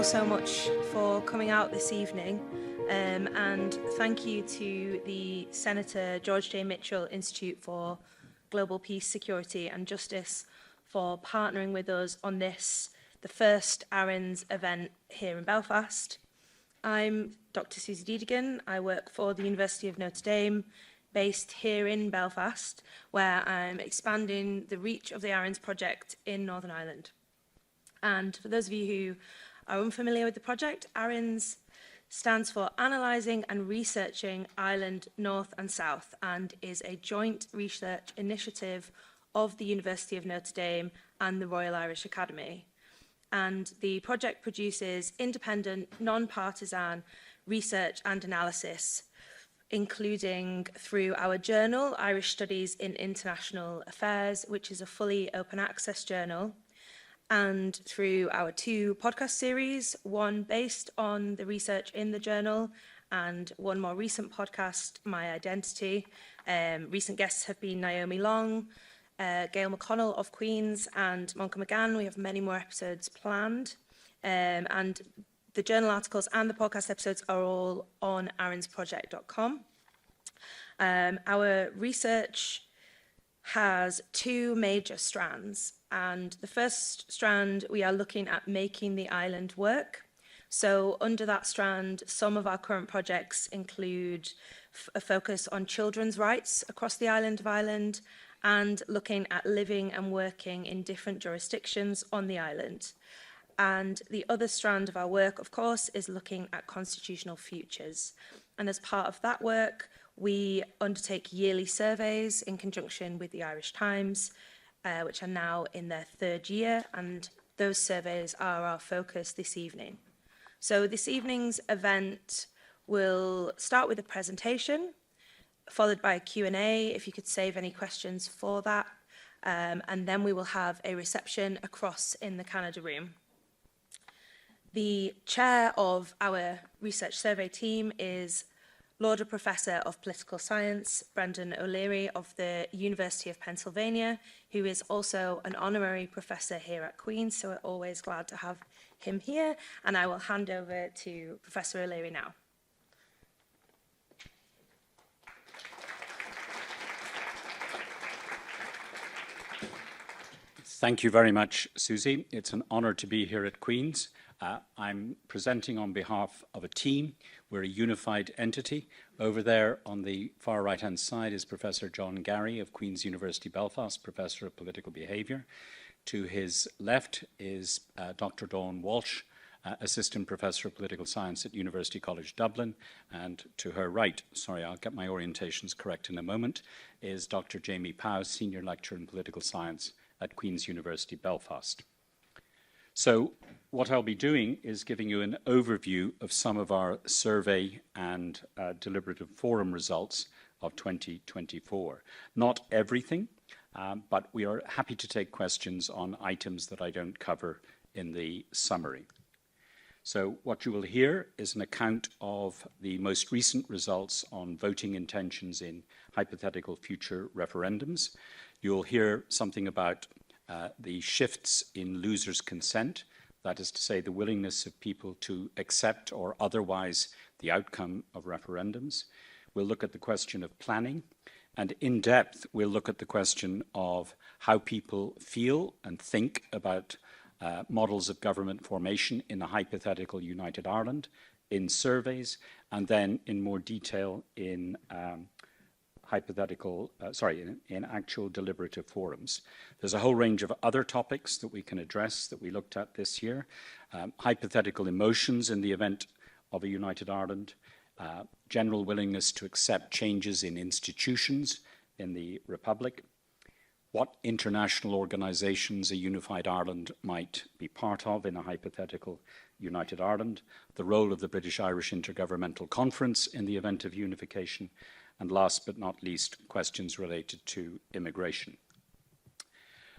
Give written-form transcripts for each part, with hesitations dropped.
all so much for coming out this evening, and thank you to the Senator George J. Mitchell Institute for Global Peace, Security and Justice for partnering with us on this, the first ARINS event here in Belfast. I'm Dr. Susie Deedigan. I work for the University of Notre Dame, based here in Belfast, where I'm expanding the reach of the ARINS project in Northern Ireland. And for those of you who are unfamiliar with the project, ARINS stands for Analysing and Researching Ireland North and South, and is a joint research initiative of the University of Notre Dame and the Royal Irish Academy. And the project produces independent, non-partisan research and analysis, including through our journal, Irish Studies in International Affairs, which is a fully open access journal, and through our two podcast series, one based on the research in the journal and one more recent podcast, My Identity. Recent guests have been Naomi Long, Gail McConnell of Queen's and Monica McGann. We have many more episodes planned. And the journal articles and the podcast episodes are all on arinsproject.com. Our research has two major strands, and the first strand, we are looking at making the island work. So under that strand, some of our current projects include a focus on children's rights across the island of Ireland and looking at living and working in different jurisdictions on the island. And the other strand of our work, of course, is looking at constitutional futures. And as part of that work, we undertake yearly surveys in conjunction with the Irish Times, which are now in their third year, and those surveys are our focus this evening. So this evening's event will start with a presentation, followed by a Q&A, if you could save any questions for that, and then we will have a reception across in the Canada room. The chair of our research survey team is Lauder Professor of Political Science, Brendan O'Leary of the University of Pennsylvania, who is also an honorary professor here at Queen's, so we're always glad to have him here. And I will hand over to Professor O'Leary now. Thank you very much, Susie. It's an honour to be here at Queen's. I'm presenting on behalf of a team. We're a unified entity. Over there on the far right-hand side is Professor John Garry of Queen's University Belfast, Professor of Political Behaviour. To his left is Dr. Dawn Walsh, Assistant Professor of Political Science at University College Dublin. And to her right, sorry, I'll get my orientations correct in a moment, is Dr. Jamie Powell, Senior Lecturer in Political Science at Queen's University Belfast. So what I'll be doing is giving you an overview of some of our survey and deliberative forum results of 2024. Not everything, but we are happy to take questions on items that I don't cover in the summary. So what you will hear is an account of the most recent results on voting intentions in hypothetical future referendums. You'll hear something about the shifts in losers' consent, that is to say the willingness of people to accept or otherwise the outcome of referendums. We'll look at the question of planning, and in depth we'll look at the question of how people feel and think about models of government formation in a hypothetical United Ireland, in surveys, and then in more detail in in actual deliberative forums. There's a whole range of other topics that we can address that we looked at this year. Hypothetical emotions in the event of a United Ireland, general willingness to accept changes in institutions in the Republic, what international organisations a unified Ireland might be part of in a hypothetical United Ireland, the role of the British-Irish Intergovernmental Conference in the event of unification, and last but not least, questions related to immigration.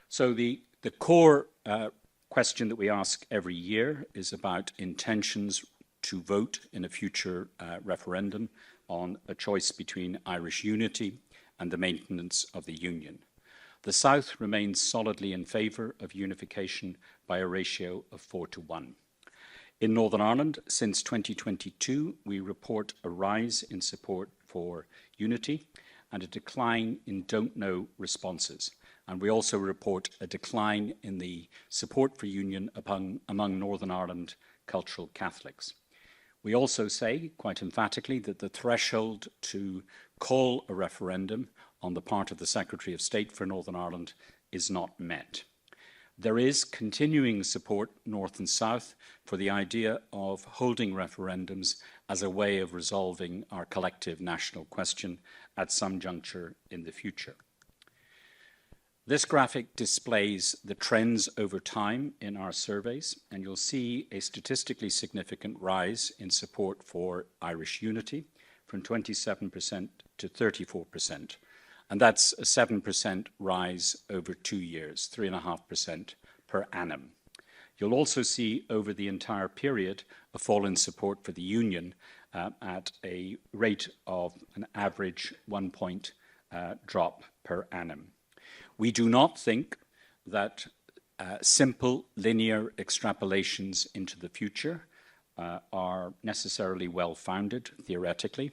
So the core question that we ask every year is about intentions to vote in a future referendum on a choice between Irish unity and the maintenance of the Union. The South remains solidly in favour of unification by a ratio of 4-1. In Northern Ireland, since 2022, we report a rise in support for unity and a decline in don't know responses. And we also report a decline in the support for union among Northern Ireland cultural Catholics. We also say, quite emphatically, that the threshold to call a referendum on the part of the Secretary of State for Northern Ireland is not met. There is continuing support, north and south, for the idea of holding referendums as a way of resolving our collective national question at some juncture in the future. This graphic displays the trends over time in our surveys, and you'll see a statistically significant rise in support for Irish unity from 27% to 34%. And that's a 7% rise over 2 years, 3.5% per annum. You'll also see over the entire period a fall in support for the union at a rate of an average 1-point drop per annum. We do not think that simple linear extrapolations into the future are necessarily well-founded theoretically,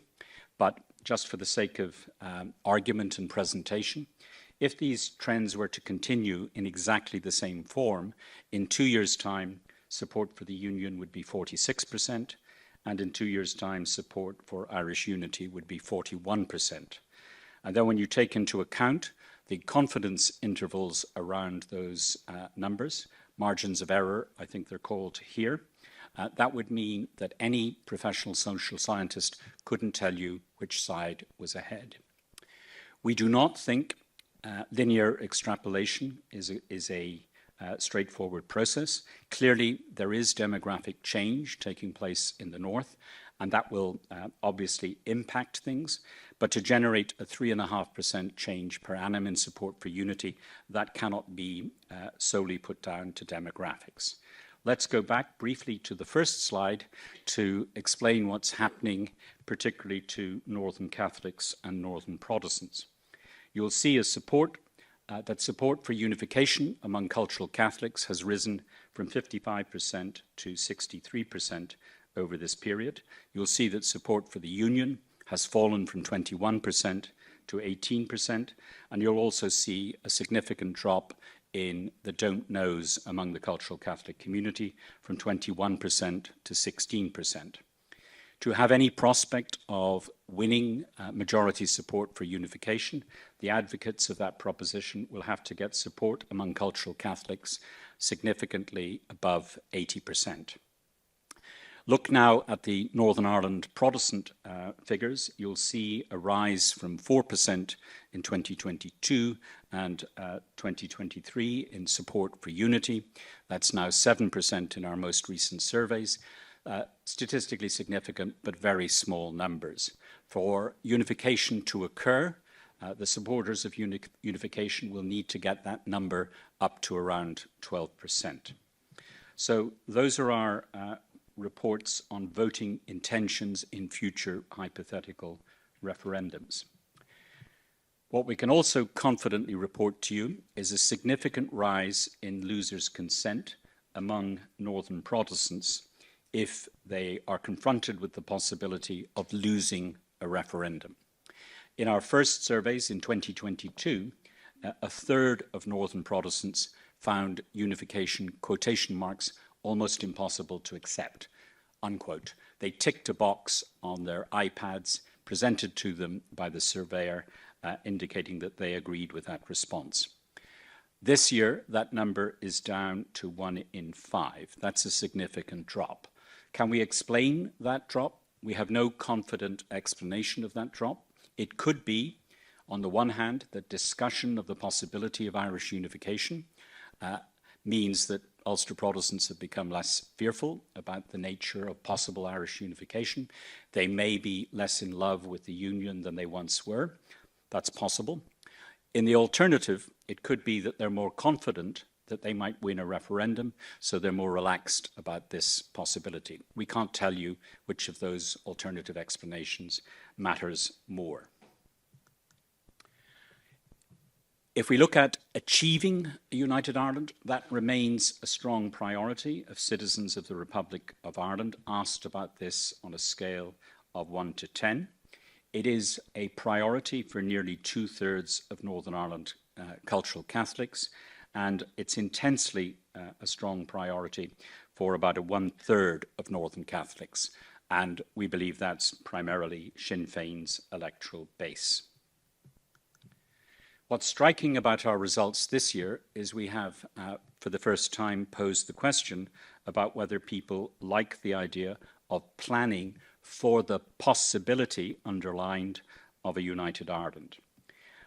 but just for the sake of argument and presentation, if these trends were to continue in exactly the same form, in 2 years' time, support for the union would be 46%, and in 2 years' time, support for Irish unity would be 41%. And then when you take into account the confidence intervals around those numbers, margins of error, I think they're called here, that would mean that any professional social scientist couldn't tell you which side was ahead. We do not think linear extrapolation is a straightforward process. Clearly, there is demographic change taking place in the north, and that will obviously impact things. But to generate a 3.5% change per annum in support for unity, that cannot be solely put down to demographics. Let's go back briefly to the first slide to explain what's happening, particularly to Northern Catholics and Northern Protestants. You'll see that support for unification among cultural Catholics has risen from 55% to 63% over this period. You'll see that support for the union has fallen from 21% to 18%, and you'll also see a significant drop in the don't knows among the cultural Catholic community from 21% to 16%. To have any prospect of winning majority support for unification, the advocates of that proposition will have to get support among cultural Catholics significantly above 80%. Look now at the Northern Ireland Protestant figures. You'll see a rise from 4% in 2022 and 2023 in support for unity. That's now 7% in our most recent surveys. Statistically significant, but very small numbers. For unification to occur, the supporters of unification will need to get that number up to around 12%. So those are our reports on voting intentions in future hypothetical referendums. What we can also confidently report to you is a significant rise in losers' consent among Northern Protestants if they are confronted with the possibility of losing a referendum. In our first surveys in 2022, a third of Northern Protestants found unification, quotation marks, almost impossible to accept, unquote. They ticked a box on their iPads presented to them by the surveyor, indicating that they agreed with that response. This year, that number is down to 1 in 5. That's a significant drop. Can we explain that drop? We have no confident explanation of that drop. It could be, on the one hand, that discussion of the possibility of Irish unification means that Ulster Protestants have become less fearful about the nature of possible Irish unification. They may be less in love with the union than they once were. That's possible. In the alternative, it could be that they're more confident that they might win a referendum, so they're more relaxed about this possibility. We can't tell you which of those alternative explanations matters more. If we look at achieving a united Ireland, that remains a strong priority of citizens of the Republic of Ireland asked about this on a scale of 1 to 10. It is a priority for nearly 2/3 of Northern Ireland cultural Catholics, and it's intensely a strong priority for about 1/3 of Northern Catholics. And we believe that's primarily Sinn Féin's electoral base. What's striking about our results this year is we have, for the first time, posed the question about whether people like the idea of planning for the possibility underlined of a united Ireland.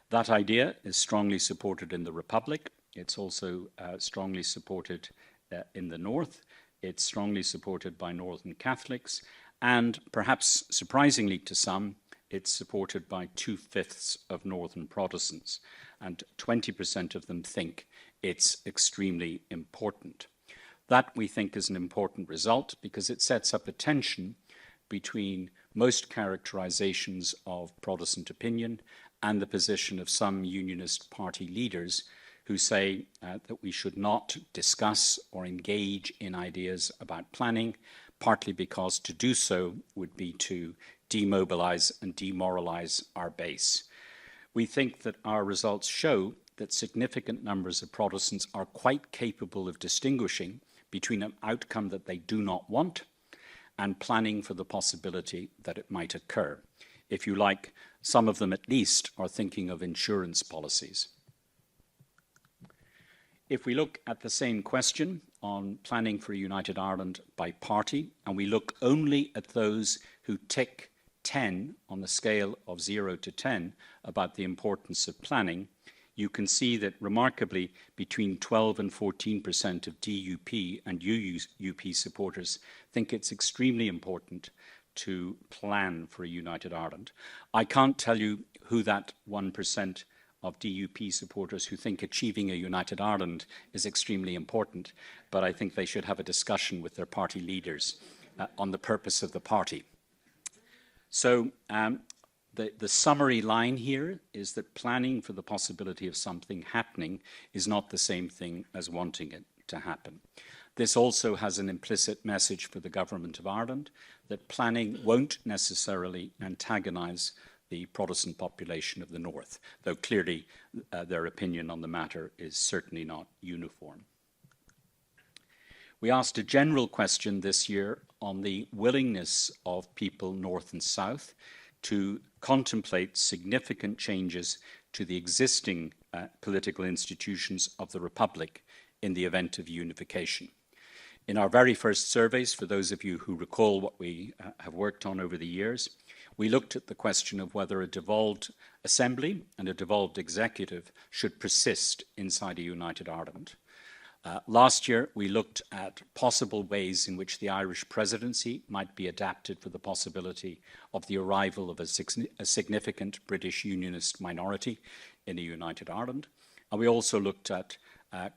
That idea is strongly supported in the Republic. It's also strongly supported in the North. It's strongly supported by Northern Catholics. And perhaps surprisingly to some, it's supported by 2/5 of Northern Protestants, and 20% of them think it's extremely important. That, we think, is an important result because it sets up a tension between most characterizations of Protestant opinion and the position of some Unionist party leaders who say that we should not discuss or engage in ideas about planning, partly because to do so would be to demobilize and demoralize our base. We think that our results show that significant numbers of Protestants are quite capable of distinguishing between an outcome that they do not want and planning for the possibility that it might occur. If you like, some of them at least are thinking of insurance policies. If we look at the same question on planning for a united Ireland by party, and we look only at those who tick 10 on the scale of 0 to 10 about the importance of planning, you can see that remarkably between 12 and 14% of DUP and UUP supporters think it's extremely important to plan for a united Ireland. I can't tell you who that 1% of DUP supporters who think achieving a united Ireland is extremely important, but I think they should have a discussion with their party leaders on the purpose of the party. So the summary line here is that planning for the possibility of something happening is not the same thing as wanting it to happen. This also has an implicit message for the Government of Ireland that planning won't necessarily antagonise the Protestant population of the North, though clearly their opinion on the matter is certainly not uniform. We asked a general question this year on the willingness of people North and South to contemplate significant changes to the existing political institutions of the Republic in the event of unification. In our very first surveys, for those of you who recall what we have worked on over the years, we looked at the question of whether a devolved assembly and a devolved executive should persist inside a united Ireland. Last year, we looked at possible ways in which the Irish presidency might be adapted for the possibility of the arrival of a significant British Unionist minority in a united Ireland. And we also looked at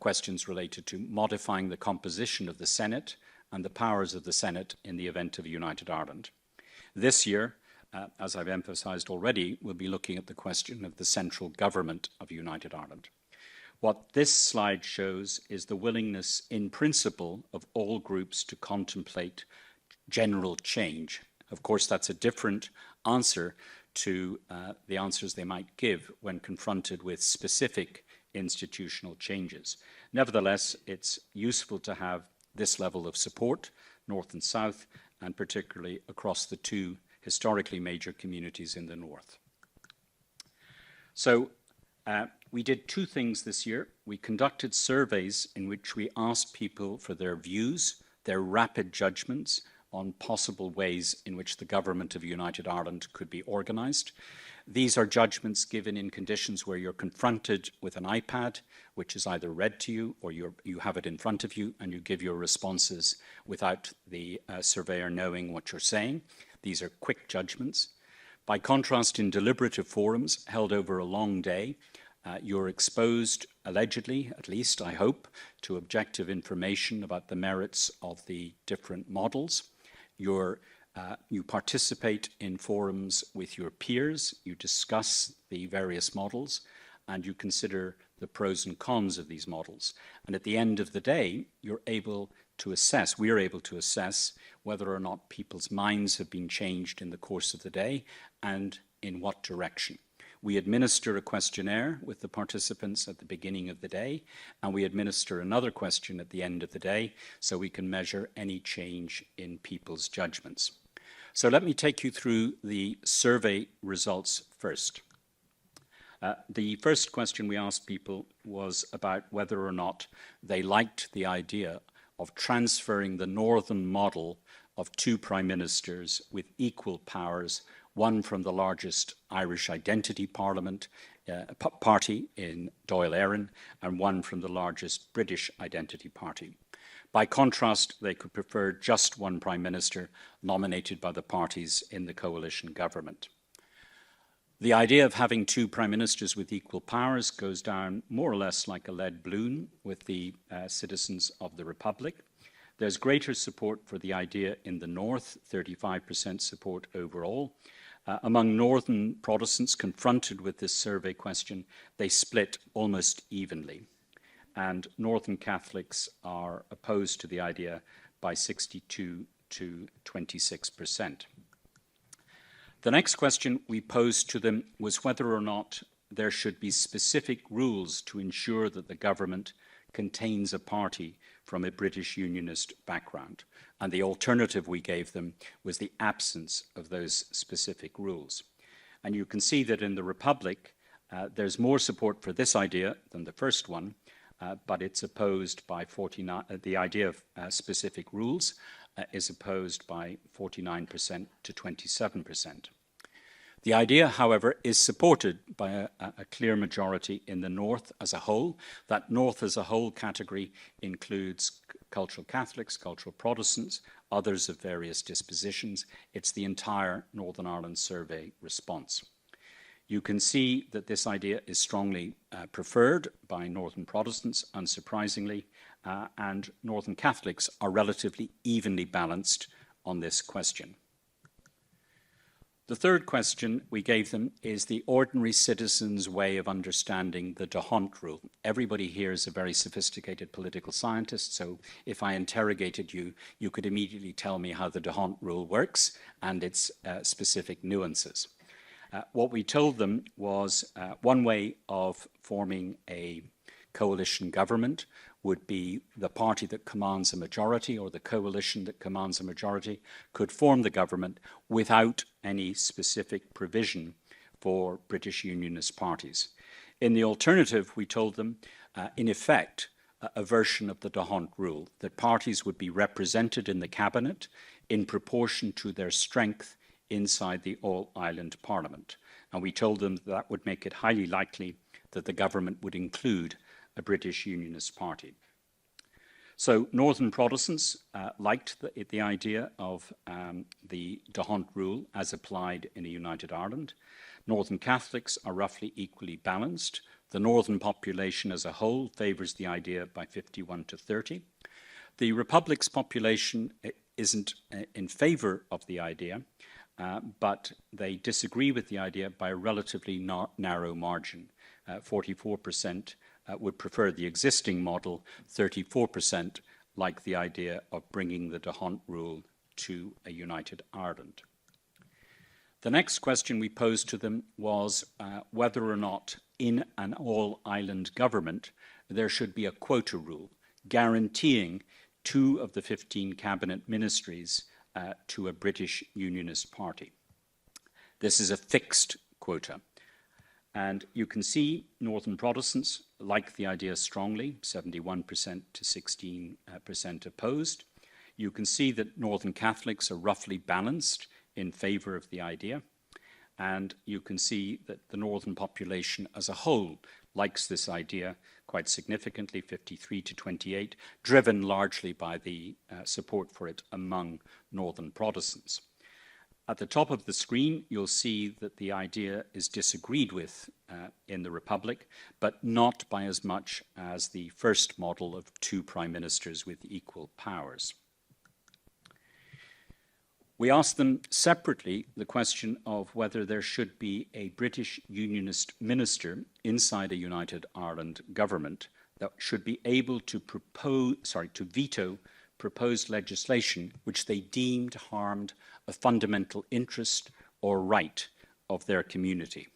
questions related to modifying the composition of the Senate and the powers of the Senate in the event of a united Ireland. This year, as I've emphasised already, we'll be looking at the question of the central government of united Ireland. What this slide shows is the willingness in principle of all groups to contemplate general change. Of course, that's a different answer to the answers they might give when confronted with specific institutional changes. Nevertheless, it's useful to have this level of support, North and South, and particularly across the two historically major communities in the North. So we did two things this year. We conducted surveys in which we asked people for their views, their rapid judgments on possible ways in which the government of United Ireland could be organised. These are judgments given in conditions where you're confronted with an iPad, which is either read to you or you have it in front of you and you give your responses without the surveyor knowing what you're saying. These are quick judgments. By contrast, in deliberative forums held over a long day, you're exposed, allegedly, at least I hope, to objective information about the merits of the different models. You participate in forums with your peers, you discuss the various models, and you consider the pros and cons of these models. And at the end of the day, we're able to assess whether or not people's minds have been changed in the course of the day and in what direction. We administer a questionnaire with the participants at the beginning of the day, and we administer another question at the end of the day, so we can measure any change in people's judgments. So let me take you through the survey results first. The first question we asked people was about whether or not they liked the idea of transferring the Northern model of two prime ministers with equal powers, one from the largest Irish identity party in Dáil Éireann, and one from the largest British identity party. By contrast, they could prefer just one prime minister nominated by the parties in the coalition government. The idea of having two prime ministers with equal powers goes down more or less like a lead balloon with the citizens of the Republic. There's greater support for the idea in the North, 35% support overall. Among Northern Protestants confronted with this survey question, they split almost evenly. And Northern Catholics are opposed to the idea by 62 to 26%. The next question we posed to them was whether or not there should be specific rules to ensure that the government contains a party from a British Unionist background. And the alternative we gave them was the absence of those specific rules. And you can see that in the Republic, there's more support for this idea than the first one, but it's opposed by 49, the idea of specific rules is opposed by 49% to 27%. The idea, however, is supported by a clear majority in the North as a whole. That North as a whole category includes cultural Catholics, cultural Protestants, others of various dispositions. It's the entire Northern Ireland survey response. You can see that this idea is strongly preferred by Northern Protestants, unsurprisingly, and Northern Catholics are relatively evenly balanced on this question. The third question we gave them is the ordinary citizen's way of understanding the D'Hondt rule. Everybody here is a very sophisticated political scientist, so if I interrogated you, you could immediately tell me how the D'Hondt rule works and its specific nuances. What we told them was one way of forming a coalition government would be the party that commands a majority or the coalition that commands a majority could form the government without any specific provision for British Unionist parties. In the alternative, we told them, in effect, a version of the D'Hondt rule, that parties would be represented in the cabinet in proportion to their strength inside the All-Ireland Parliament. And we told them that would make it highly likely that the government would include a British Unionist party. So Northern Protestants liked the idea of the D'Hondt rule as applied in a united Ireland. Northern Catholics are roughly equally balanced. The Northern population as a whole favours the idea by 51 to 30. The Republic's population isn't in favour of the idea, but they disagree with the idea by a relatively narrow margin. 44% would prefer the existing model, 34% like the idea of bringing the D'Hondt rule to a united Ireland. The next question we posed to them was whether or not in an all-island government there should be a quota rule guaranteeing 2 of the 15 cabinet ministries to a British Unionist party. This is a fixed quota. And you can see Northern Protestants like the idea strongly, 71% to 16% opposed. You can see that Northern Catholics are roughly balanced in favour of the idea. And you can see that the Northern population as a whole likes this idea quite significantly, 53 to 28, driven largely by the support for it among Northern Protestants. At the top of the screen, you'll see that the idea is disagreed with in the Republic, but not by as much as the first model of 2 prime ministers with equal powers. We asked them separately the question of whether there should be a British Unionist minister inside a United Ireland government that should be able to veto proposed legislation which they deemed harmed a fundamental interest or right of their community.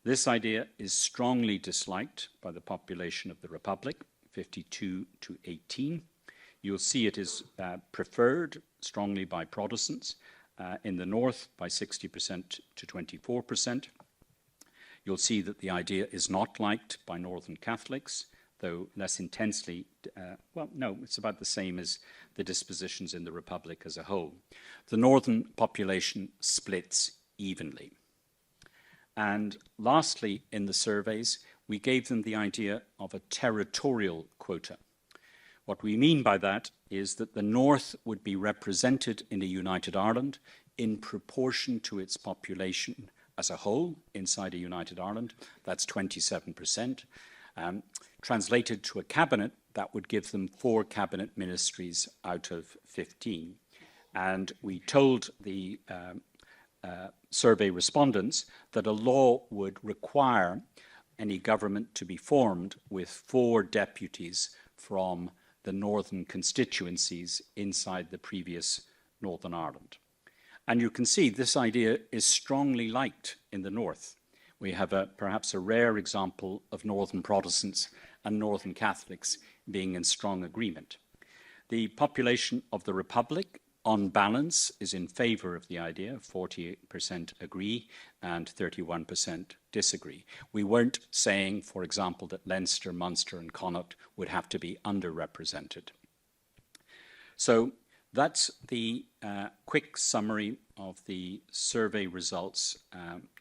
This idea is strongly disliked by the population of the Republic, 52 to 18. You'll see it is preferred strongly by Protestants, in the north by 60% to 24%. You'll see that the idea is not liked by Northern Catholics, though less intensely, well, no, it's about the same as the dispositions in the Republic as a whole. The northern population splits evenly. And lastly, in the surveys, we gave them the idea of a territorial quota. What we mean by that is that the North would be represented in a united Ireland in proportion to its population as a whole inside a united Ireland. That's 27%. Translated to a cabinet, that would give them 4 cabinet ministries out of 15. And we told the survey respondents that a law would require any government to be formed with 4 deputies from the northern constituencies inside the previous Northern Ireland. And you can see this idea is strongly liked in the north. We have perhaps a rare example of Northern Protestants and Northern Catholics being in strong agreement. The population of the Republic, on balance, is in favour of the idea. 48% agree and 31% disagree. We weren't saying, for example, that Leinster, Munster and Connaught would have to be underrepresented. So that's the quick summary of the survey results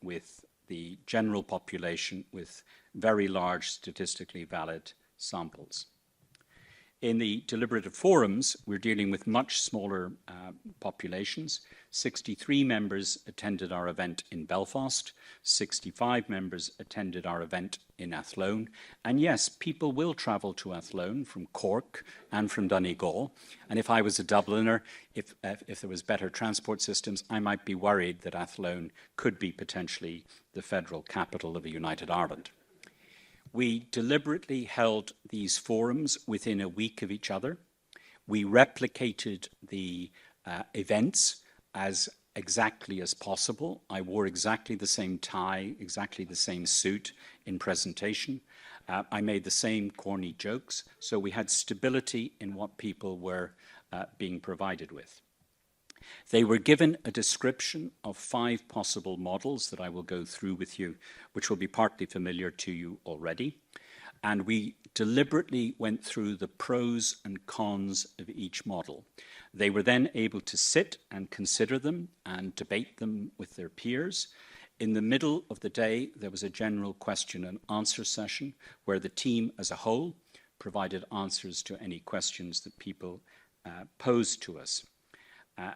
with the general population with very large statistically valid samples. In the deliberative forums, we're dealing with much smaller populations. 63 members attended our event in Belfast. 65 members attended our event in Athlone. And yes, people will travel to Athlone from Cork and from Donegal. And if I was a Dubliner, if there was better transport systems, I might be worried that Athlone could be potentially the federal capital of a united Ireland. We deliberately held these forums within a week of each other. We replicated the events as exactly as possible. I wore exactly the same tie, exactly the same suit in presentation. I made the same corny jokes. So we had stability in what people were being provided with. They were given a description of 5 possible models that I will go through with you, which will be partly familiar to you already. And we deliberately went through the pros and cons of each model. They were then able to sit and consider them and debate them with their peers. In the middle of the day, there was a general question and answer session where the team as a whole provided answers to any questions that people posed to us.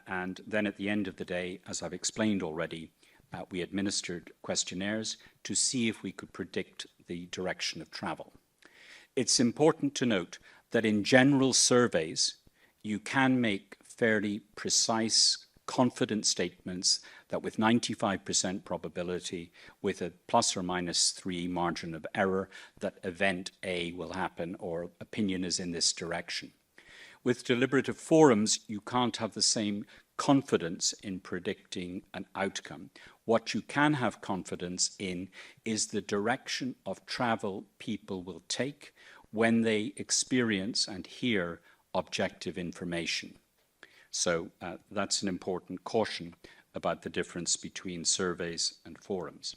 And then at the end of the day, as I've explained already, we administered questionnaires to see if we could predict the direction of travel. It's important to note that in general surveys, you can make fairly precise, confident statements that with 95% probability, with a plus or minus 3 margin of error, that event A will happen or opinion is in this direction. With deliberative forums, you can't have the same confidence in predicting an outcome. What you can have confidence in is the direction of travel people will take when they experience and hear objective information. So that's an important caution about the difference between surveys and forums.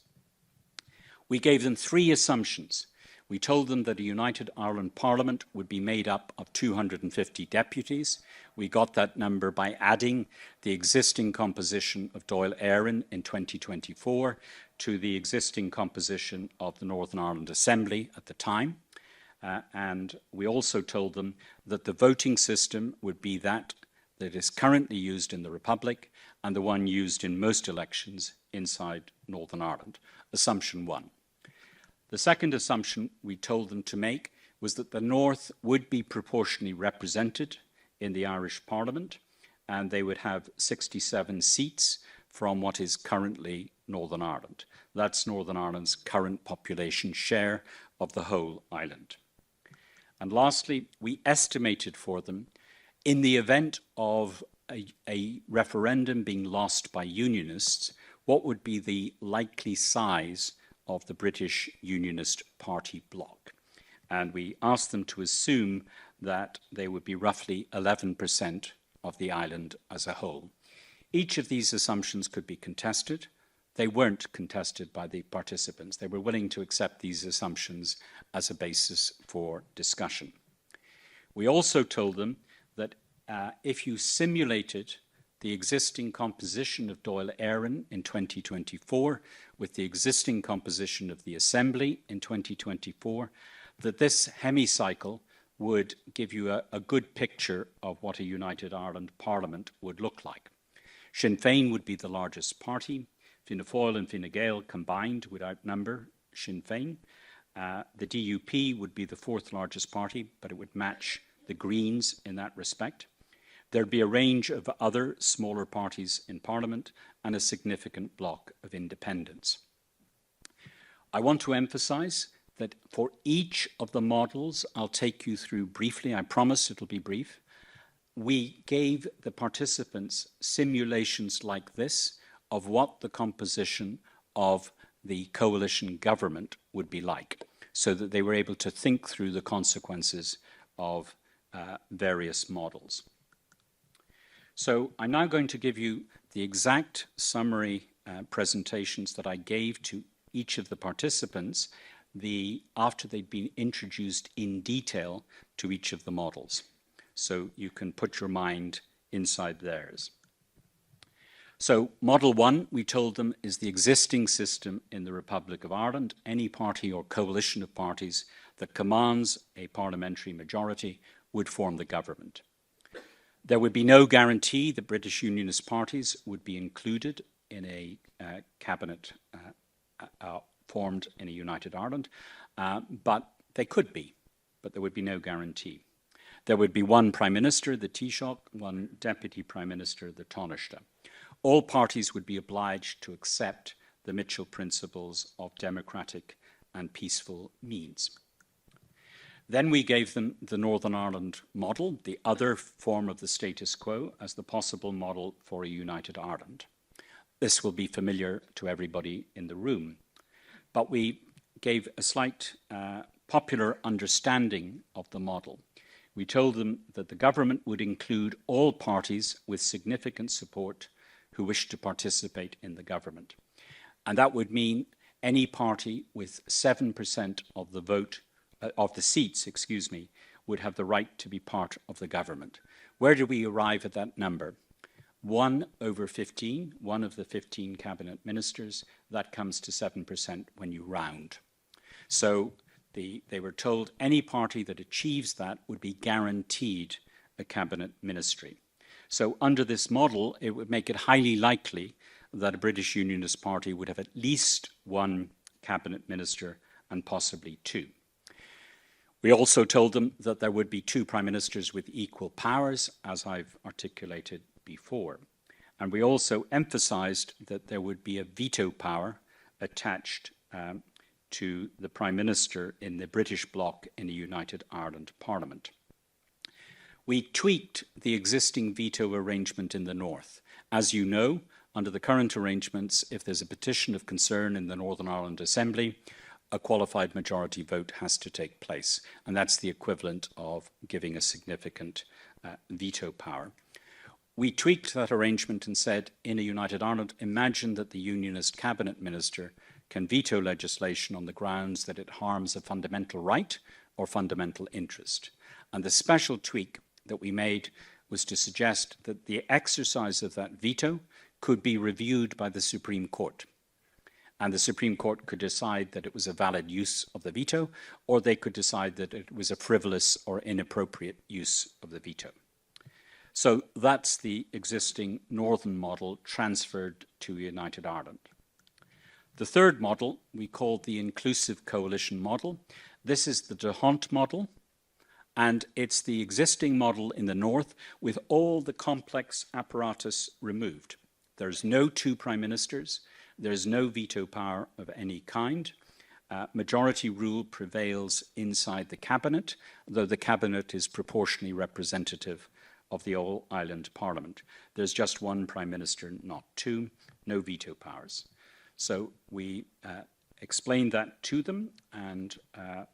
We gave them 3 assumptions. We told them that a United Ireland Parliament would be made up of 250 deputies. We got that number by adding the existing composition of Dáil Éireann in 2024 to the existing composition of the Northern Ireland Assembly at the time. And we also told them that the voting system would be that is currently used in the Republic and the one used in most elections inside Northern Ireland. Assumption 1. The second assumption we told them to make was that the North would be proportionally represented in the Irish Parliament, and they would have 67 seats from what is currently Northern Ireland. That's Northern Ireland's current population share of the whole island. And lastly, we estimated for them, in the event of a referendum being lost by Unionists, what would be the likely size of the British Unionist Party bloc. And we asked them to assume that they would be roughly 11% of the island as a whole. Each of these assumptions could be contested. They weren't contested by the participants. They were willing to accept these assumptions as a basis for discussion. We also told them that if you simulated the existing composition of Dáil Éireann in 2024 with the existing composition of the Assembly in 2024, that this hemicycle would give you a good picture of what a United Ireland Parliament would look like. Sinn Féin would be the largest party. Fianna Fáil and Fine Gael combined would outnumber Sinn Féin. The DUP would be the fourth largest party, but it would match the Greens in that respect. There'd be a range of other smaller parties in Parliament and a significant bloc of independents. I want to emphasise that for each of the models I'll take you through briefly, I promise it'll be brief, we gave the participants simulations like this of what the composition of the coalition government would be like, so that they were able to think through the consequences of various models. So I'm now going to give you the exact summary presentations that I gave to each of the participants after they'd been introduced in detail to each of the models. So you can put your mind inside theirs. So Model 1, we told them, is the existing system in the Republic of Ireland. Any party or coalition of parties that commands a parliamentary majority would form the government. There would be no guarantee that British Unionist parties would be included in a cabinet formed in a United Ireland, but they could be, but there would be no guarantee. There would be one Prime Minister, the Taoiseach, one Deputy Prime Minister, the Taoiseach. All parties would be obliged to accept the Mitchell principles of democratic and peaceful means. Then we gave them the Northern Ireland model, the other form of the status quo, as the possible model for a United Ireland. This will be familiar to everybody in the room. But we gave a slight popular understanding of the model. We told them that the government would include all parties with significant support who wish to participate in the government. And that would mean any party with 7% of the vote, of the seats, would have the right to be part of the government. Where do we arrive at that number? 1 over 15, one of the 15 cabinet ministers, that comes to 7% when you round. So they were told any party that achieves that would be guaranteed a cabinet ministry. So under this model, it would make it highly likely that a British Unionist party would have at least one cabinet minister and possibly two. We also told them that there would be two prime ministers with equal powers, as I've articulated before. And we also emphasised that there would be a veto power attached to the Prime Minister in the British bloc in a United Ireland Parliament. We tweaked the existing veto arrangement in the North. As you know, under the current arrangements, if there's a petition of concern in the Northern Ireland Assembly, a qualified majority vote has to take place. And that's the equivalent of giving a significant veto power. We tweaked that arrangement and said, in a United Ireland, imagine that the Unionist cabinet minister can veto legislation on the grounds that it harms a fundamental right or fundamental interest. And the special tweak that we made was to suggest that the exercise of that veto could be reviewed by the Supreme Court. And the Supreme Court could decide that it was a valid use of the veto, or they could decide that it was a frivolous or inappropriate use of the veto. So that's the existing Northern model transferred to United Ireland. The third model we called the inclusive coalition model. This is the d'Hondt model, And it's the existing model in the north with all the complex apparatus removed. There's no two prime ministers. There's no veto power of any kind. Majority rule prevails inside the cabinet, though the cabinet is proportionally representative of the all-island parliament. There's just one prime minister, not two, no veto powers. So we explained that to them, and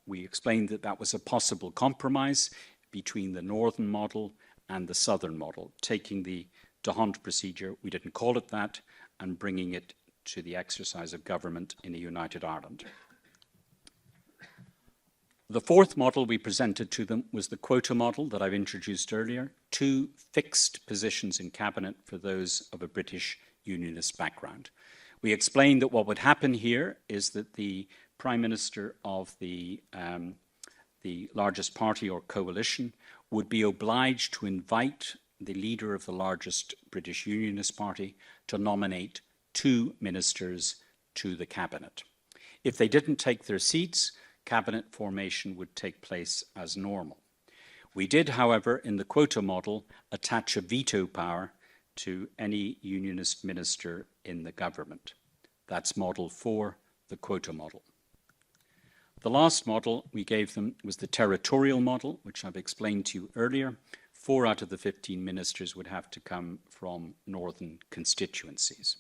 we explained that that was a possible compromise between the northern model and the southern model, taking the D'Hondt procedure, we didn't call it that, and bringing it to the exercise of government in a united Ireland. The fourth model we presented to them was the quota model that I've introduced earlier, 2 fixed positions in cabinet for those of a British unionist background. We explained that what would happen here is that the Prime Minister of the largest party or coalition would be obliged to invite the leader of the largest British unionist party to nominate 2 ministers to the cabinet. If they didn't take their seats, cabinet formation would take place as normal. We did, however, in the quota model, attach a veto power to any unionist minister in the government. That's model 4, the quota model. The last model we gave them was the territorial model, which I've explained to you earlier. 4 out of the 15 ministers would have to come from northern constituencies.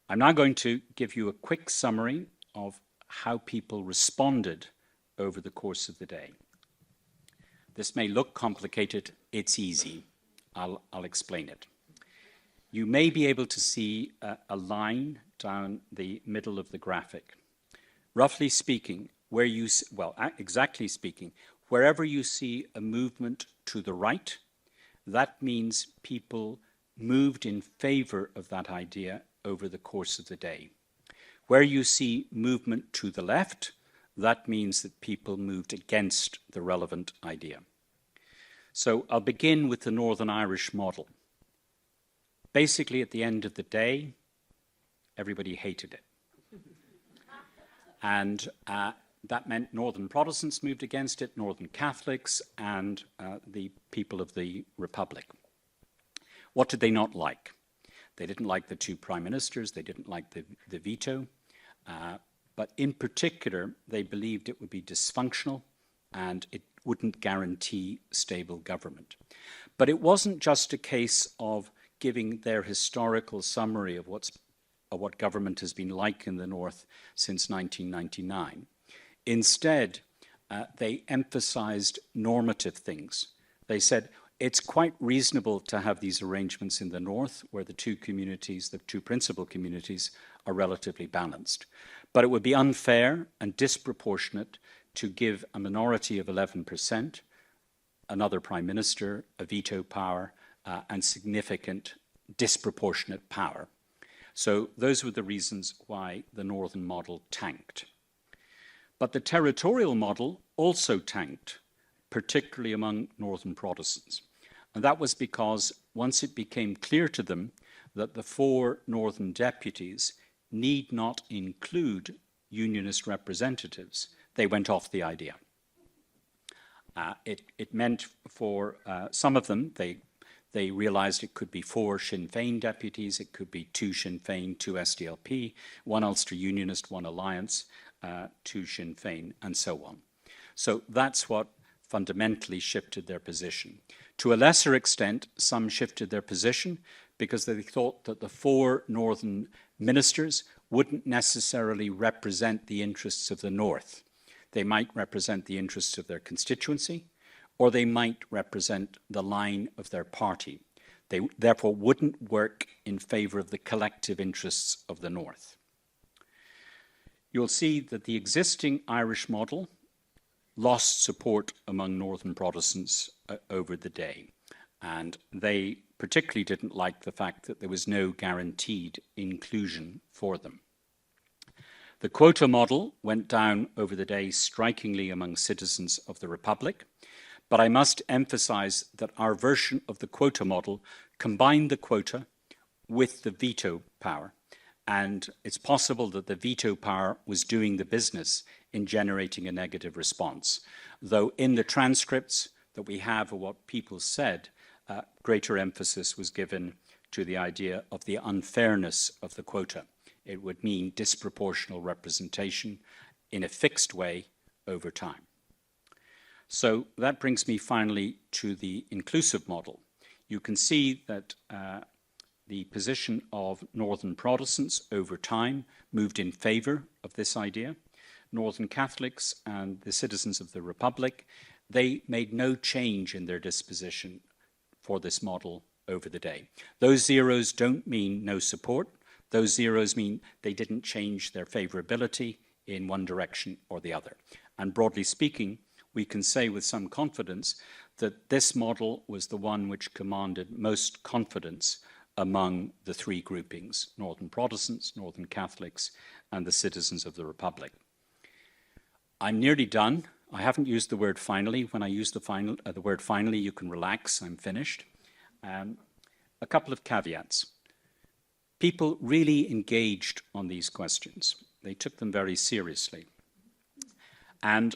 I'm now going to give you a quick summary of how people responded over the course of the day. This may look complicated, it's easy. I'll explain it. You may be able to see a line down the middle of the graphic. Roughly speaking, exactly speaking, wherever you see a movement to the right, that means people moved in favor of that idea over the course of the day. Where you see movement to the left, that means that people moved against the relevant idea. So I'll begin with the Northern Irish model. Basically, at the end of the day, everybody hated it. And that meant Northern Protestants moved against it, Northern Catholics, and the people of the Republic. What did they not like? They didn't like the 2 prime ministers, they didn't like the veto, but in particular, they believed it would be dysfunctional and it wouldn't guarantee stable government. But it wasn't just a case of giving their historical summary of what government has been like in the North since 1999. Instead, they emphasized normative things. They said, it's quite reasonable to have these arrangements in the North where the 2 communities, the 2 principal communities, are relatively balanced. But it would be unfair and disproportionate to give a minority of 11%, another prime minister, a veto power, and significant disproportionate power. So those were the reasons why the Northern model tanked. But the territorial model also tanked, particularly among Northern Protestants. And that was because once it became clear to them that the 4 Northern deputies need not include unionist representatives, they went off the idea. It meant for some of them, they realized it could be 4 Sinn Féin deputies, it could be 2 Sinn Féin, 2 SDLP, 1 Ulster Unionist, 1 Alliance, 2 Sinn Féin, and so on. So that's what fundamentally shifted their position. To a lesser extent, some shifted their position because they thought that the 4 Northern ministers wouldn't necessarily represent the interests of the North. They might represent the interests of their constituency, or they might represent the line of their party. They therefore wouldn't work in favour of the collective interests of the North. You'll see that the existing Irish model lost support among Northern Protestants over the day, and they particularly didn't like the fact that there was no guaranteed inclusion for them. The quota model went down over the day strikingly among citizens of the Republic, but I must emphasise that our version of the quota model combined the quota with the veto power, And it's possible that the veto power was doing the business in generating a negative response. Though in the transcripts that we have of what people said, greater emphasis was given to the idea of the unfairness of the quota. It would mean disproportional representation in a fixed way over time. So that brings me finally to the inclusive model. You can see that the position of Northern Protestants over time moved in favour of this idea. Northern Catholics and the citizens of the Republic, they made no change in their disposition for this model over the day. Those zeros don't mean no support. Those zeros mean they didn't change their favourability in one direction or the other. And broadly speaking, we can say with some confidence that this model was the one which commanded most confidence among the three groupings, Northern Protestants, Northern Catholics, and the citizens of the Republic. I'm nearly done. I haven't used the word finally. When I use the word finally, you can relax. I'm finished. A couple of caveats. People really engaged on these questions. They took them very seriously. And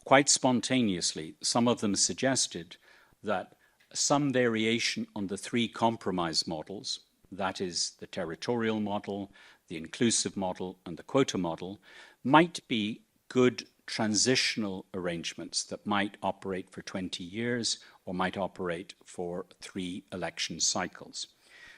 quite spontaneously, some of them suggested that some variation on the three compromise models, that is the territorial model, the inclusive model, and the quota model, might be good transitional arrangements that might operate for 20 years or might operate for 3 election cycles.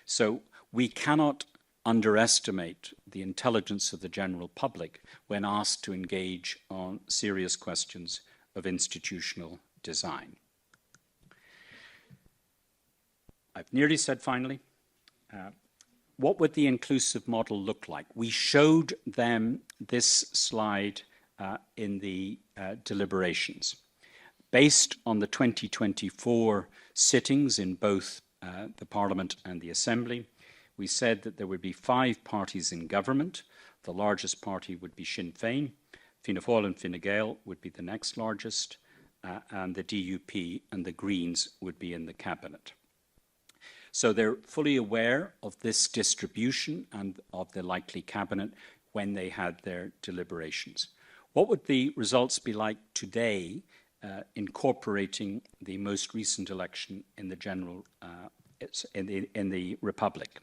So we cannot underestimate the intelligence of the general public when asked to engage on serious questions of institutional design. I've nearly said finally, what would the inclusive model look like? We showed them this slide in the deliberations. Based on the 2024 sittings in both the Parliament and the Assembly, we said that there would be 5 parties in government. The largest party would be Sinn Féin. Fianna Fáil and Fine Gael would be the next largest, and the DUP and the Greens would be in the cabinet. So they're fully aware of this distribution and of the likely cabinet when they had their deliberations. What would the results be like today, incorporating the most recent election in the general in the Republic?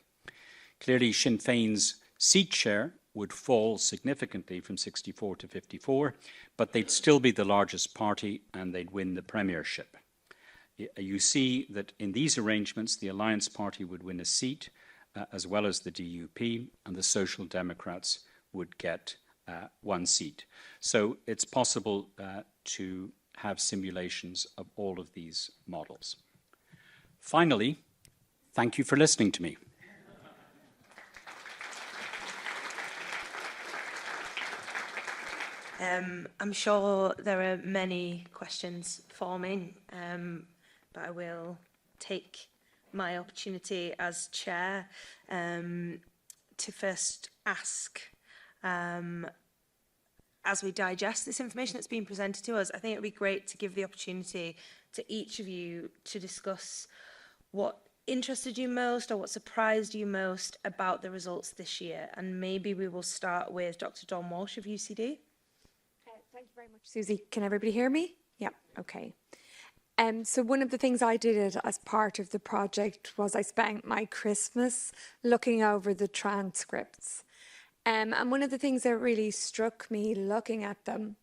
Clearly, Sinn Féin's seat share would fall significantly from 64 to 54, but they'd still be the largest party and they'd win the premiership. You see that in these arrangements, the Alliance Party would win a seat, as well as the DUP, and the Social Democrats would get 1 seat. So it's possible to have simulations of all of these models. Finally, thank you for listening to me. I'm sure there are many questions forming, but I will take my opportunity as chair to first ask, as we digest this information that's been presented to us, I think it would be great to give the opportunity to each of you to discuss what interested you most or what surprised you most about the results this year. And maybe we will start with Dr. Dawn Walsh of UCD. Thank you very much, Susie. Can everybody hear me? Yeah, okay. So one of the things I did as part of the project was I spent my Christmas looking over the transcripts. And one of the things that really struck me looking at them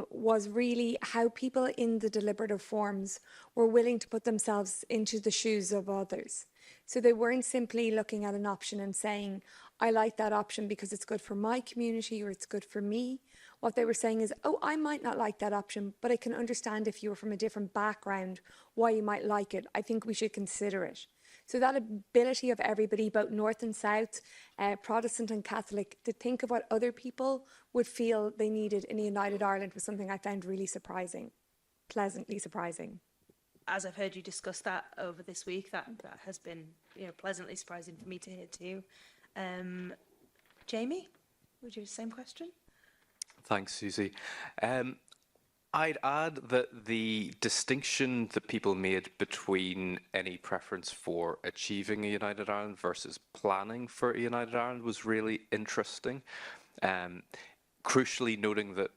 was really how people in the deliberative forms were willing to put themselves into the shoes of others. So they weren't simply looking at an option and saying, I like that option because it's good for my community or it's good for me. What they were saying is, oh, I might not like that option, but I can understand if you were from a different background, why you might like it. I think we should consider it. So that ability of everybody, both North and South, Protestant and Catholic, to think of what other people would feel they needed in a united Ireland was something I found really surprising, pleasantly surprising. As I've heard you discuss that over this week, that has been pleasantly surprising for me to hear too. Jamie, would you have the same question? Thanks, Susie. I'd add that the distinction that people made between any preference for achieving a United Ireland versus planning for a United Ireland was really interesting. Crucially noting that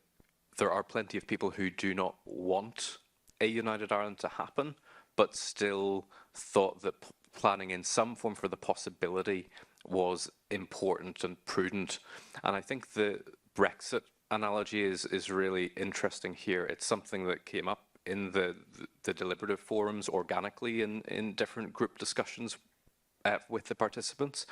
there are plenty of people who do not want a United Ireland to happen, but still thought that planning in some form for the possibility was important and prudent. And I think the Brexit analogy is really interesting here. It's something that came up in the deliberative forums organically in different group discussions with the participants.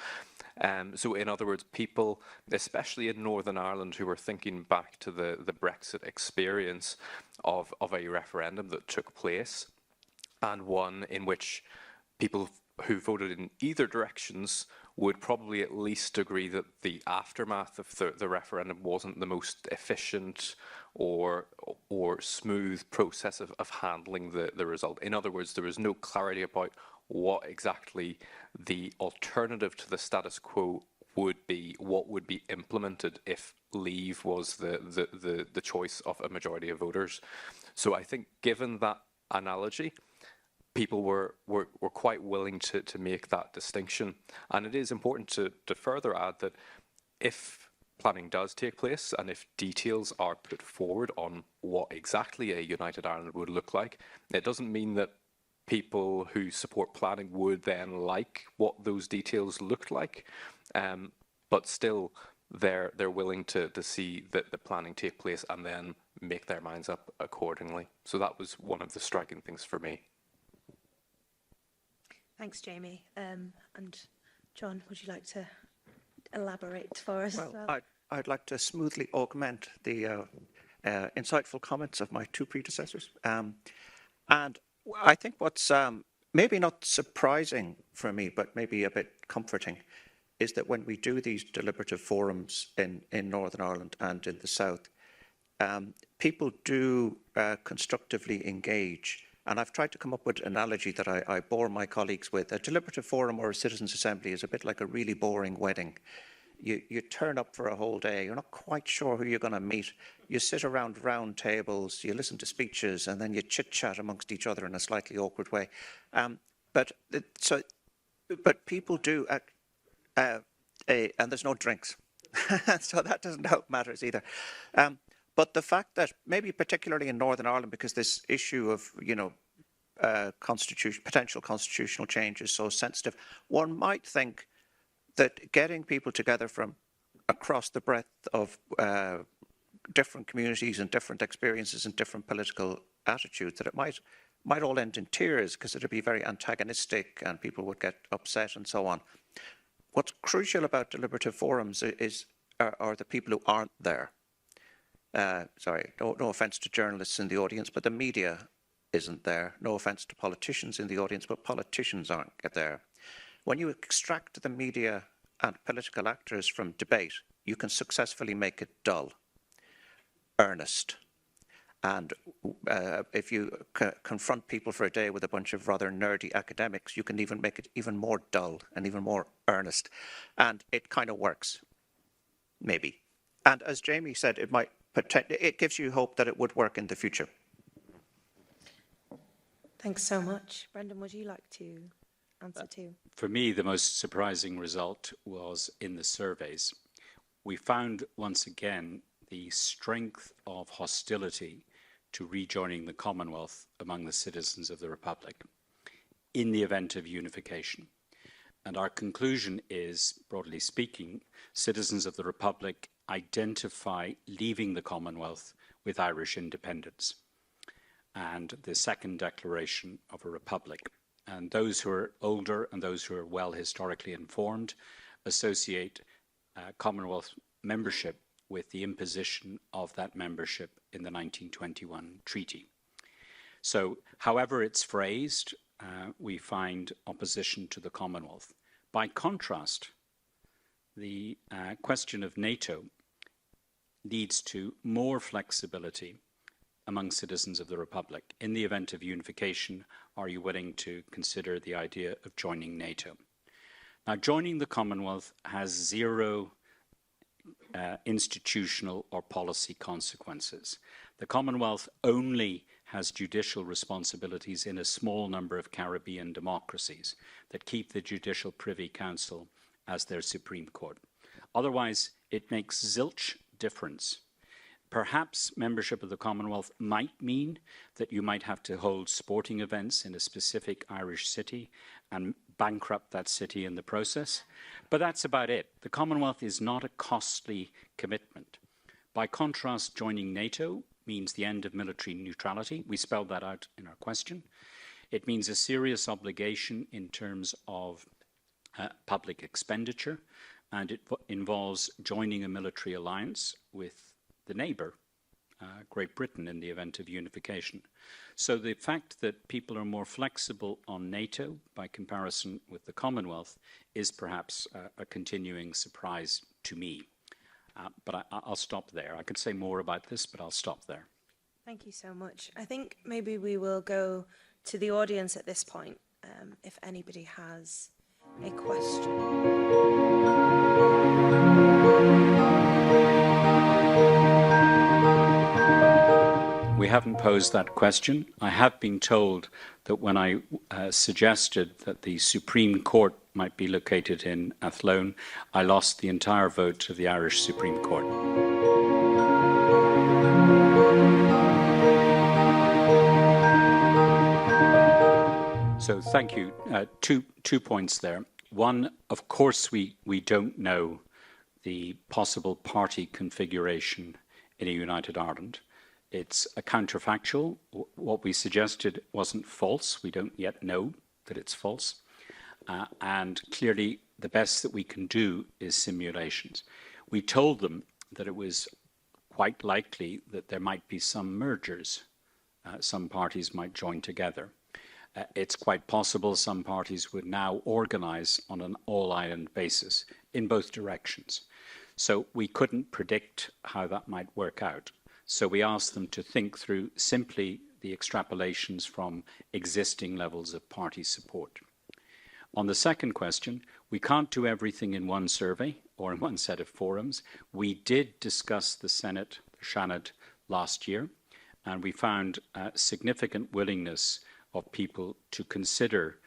So in other words, people, especially in Northern Ireland, who were thinking back to the Brexit experience of a referendum that took place, and one in which people who voted in either directions would probably at least agree that the aftermath of the referendum wasn't the most efficient or smooth process of handling the result. In other words, there was no clarity about what exactly the alternative to the status quo would be, what would be implemented if leave was the choice of a majority of voters. So I think given that analogy, people were quite willing to make that distinction. And it is important to further add that if planning does take place and if details are put forward on what exactly a United Ireland would look like, it doesn't mean that people who support planning would then like what those details looked like. But still, they're willing to see that the planning take place and then make their minds up accordingly. So that was one of the striking things for me. Thanks, Jamie. And John, would you like to elaborate for us? Well, I'd like to smoothly augment the insightful comments of my two predecessors. And I think what's maybe not surprising for me, but maybe a bit comforting, is that when we do these deliberative forums in Northern Ireland and in the South, people do constructively engage. And I've tried to come up with an analogy that I bore my colleagues with. A deliberative forum or a citizens' assembly is a bit like a really boring wedding. You turn up for a whole day, you're not quite sure who you're going to meet. You sit around round tables, you listen to speeches, and then you chit-chat amongst each other in a slightly awkward way. But people do, and there's no drinks. So that doesn't help matters either. But the fact that maybe particularly in Northern Ireland, because this issue of, potential constitutional change is so sensitive, one might think that getting people together from across the breadth of different communities and different experiences and different political attitudes, that it might all end in tears because it would be very antagonistic and people would get upset and so on. What's crucial about deliberative forums are the people who aren't there. Sorry, no offence to journalists in the audience, but the media isn't there. No offence to politicians in the audience, but politicians aren't there. When you extract the media and political actors from debate, you can successfully make it dull, earnest. And if you confront people for a day with a bunch of rather nerdy academics, you can even make it even more dull and even more earnest. And it kind of works, maybe. And as Jamie said, it gives you hope that it would work in the future. Thanks so much. Brendan, would you like to answer too? For me, the most surprising result was in the surveys. We found once again the strength of hostility to rejoining the Commonwealth among the citizens of the Republic in the event of unification. And our conclusion is, broadly speaking, citizens of the Republic identify leaving the Commonwealth with Irish independence and the second declaration of a republic. And those who are older and those who are well historically informed associate Commonwealth membership with the imposition of that membership in the 1921 treaty. So however it's phrased, we find opposition to the Commonwealth. By contrast, the question of NATO leads to more flexibility among citizens of the Republic. In the event of unification, are you willing to consider the idea of joining NATO? Now, joining the Commonwealth has zero institutional or policy consequences. The Commonwealth only has judicial responsibilities in a small number of Caribbean democracies that keep the Judicial Privy Council as their Supreme Court. Otherwise, it makes zilch difference. Perhaps membership of the Commonwealth might mean that you might have to hold sporting events in a specific Irish city and bankrupt that city in the process. But that's about it. The Commonwealth is not a costly commitment. By contrast, joining NATO means the end of military neutrality. We spelled that out in our question. It means a serious obligation in terms of public expenditure, and it involves joining a military alliance with the neighbour, Great Britain, in the event of unification. So the fact that people are more flexible on NATO by comparison with the Commonwealth is perhaps a continuing surprise to me. But I'll stop there. I could say more about this, but I'll stop there. Thank you so much. I think maybe we will go to the audience at this point, if anybody has a question. We haven't posed that question. I have been told that when I suggested that the Supreme Court might be located in Athlone, I lost the entire vote of the Irish Supreme Court. So thank you. Two points there. One, of course, we don't know the possible party configuration in a united Ireland. It's a counterfactual. What we suggested wasn't false. We don't yet know that it's false. And clearly, the best that we can do is simulations. We told them that it was quite likely that there might be some mergers. Some parties might join together. It's quite possible some parties would now organise on an all-island basis in both directions. So we couldn't predict how that might work out. So we asked them to think through simply the extrapolations from existing levels of party support. On the second question, we can't do everything in one survey or in one set of forums. We did discuss the Senate, the Seanad, last year, and we found significant willingness of people to consider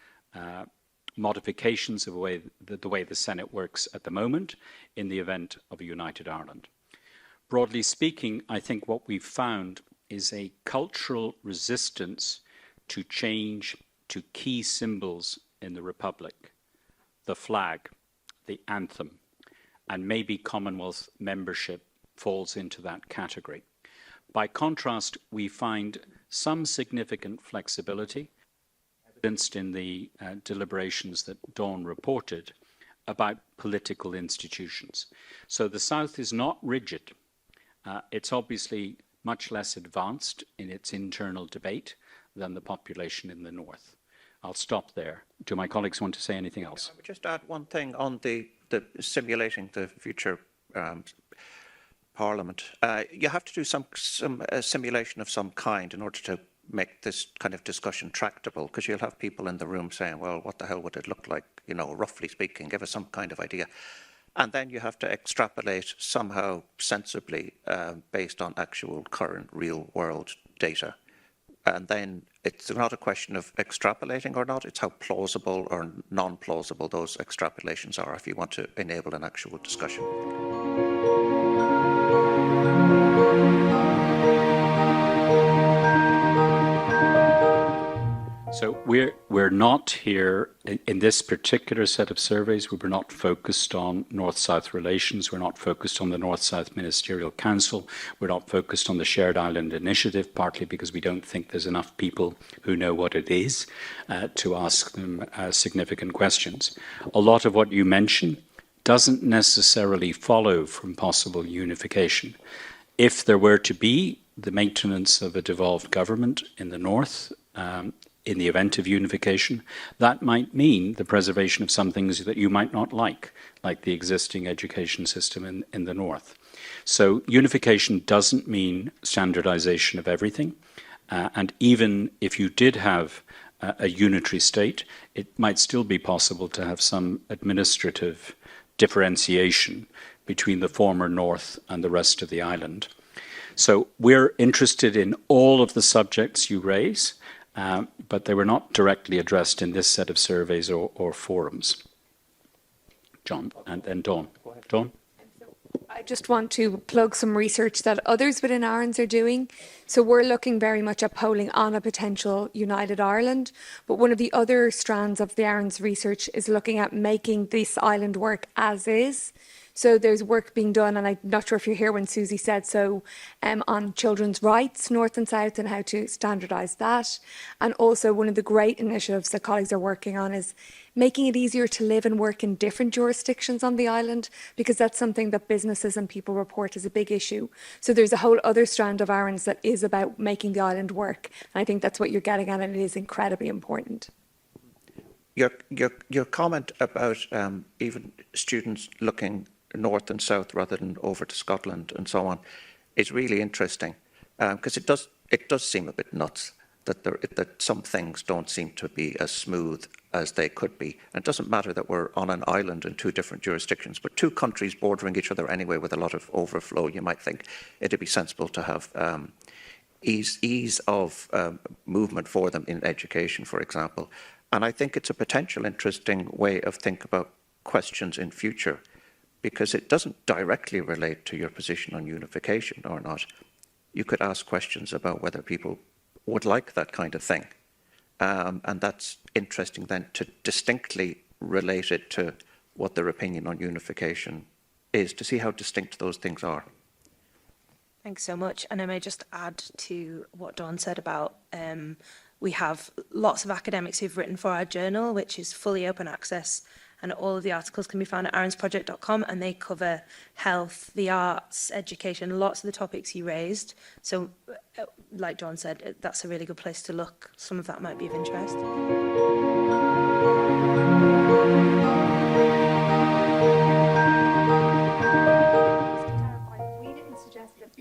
modifications of the way the Senate works at the moment in the event of a united Ireland. Broadly speaking, I think what we've found is a cultural resistance to change to key symbols in the Republic, the flag, the anthem, and maybe Commonwealth membership falls into that category. By contrast, we find some significant flexibility, evidenced in the deliberations that Dawn reported, about political institutions. So the South is not rigid. It's obviously much less advanced in its internal debate than the population in the North. I'll stop there. Do my colleagues want to say anything else? I would just add one thing on the simulating the future Parliament. You have to do some simulation of some kind in order to make this kind of discussion tractable, because you'll have people in the room saying, well, what the hell would it look like, you know, roughly speaking, give us some kind of idea. And then you have to extrapolate somehow sensibly based on actual current real world data. And then it's not a question of extrapolating or not, it's how plausible or non-plausible those extrapolations are if you want to enable an actual discussion. So we're not here, in this particular set of surveys, we were not focused on North-South relations, we're not focused on the North-South Ministerial Council, we're not focused on the Shared Island Initiative, partly because we don't think there's enough people who know what it is to ask them significant questions. A lot of what you mention doesn't necessarily follow from possible unification. If there were to be the maintenance of a devolved government in the North, in the event of unification, that might mean the preservation of some things that you might not like the existing education system in the North. So unification doesn't mean standardization of everything. And even if you did have a unitary state, it might still be possible to have some administrative differentiation between the former North and the rest of the island. So we're interested in all of the subjects you raise, but they were not directly addressed in this set of surveys or forums. John, and then Dawn. Dawn? I just want to plug some research that others within ARINS are doing. So we're looking very much at polling on a potential United Ireland, but one of the other strands of the ARINS research is looking at making this island work as is. So there's work being done, and I'm not sure if you're here when Susie said so, on children's rights, North and South, and how to standardise that. And also one of the great initiatives that colleagues are working on is making it easier to live and work in different jurisdictions on the island, because that's something that businesses and people report as a big issue. So there's a whole other strand of ARINS that is about making the island work. And I think that's what you're getting at, and it is incredibly important. Your comment about even students looking north and south rather than over to Scotland and so on is really interesting, because it does seem a bit nuts that some things don't seem to be as smooth as they could be. And it doesn't matter that we're on an island in two different jurisdictions, but two countries bordering each other anyway with a lot of overflow. You might think it'd be sensible to have ease of movement for them in education, for example. And I think it's a potential interesting way of thinking about questions in future, because it doesn't directly relate to your position on unification or not. You could ask questions about whether people would like that kind of thing. And that's interesting then to distinctly relate it to what their opinion on unification is, to see how distinct those things are. Thanks so much. And I may just add to what Dawn said about we have lots of academics who've written for our journal, which is fully open access, and all of the articles can be found at arinsproject.com, and they cover health, the arts, education, lots of the topics you raised. So, like Dawn said, that's a really good place to look. Some of that might be of interest.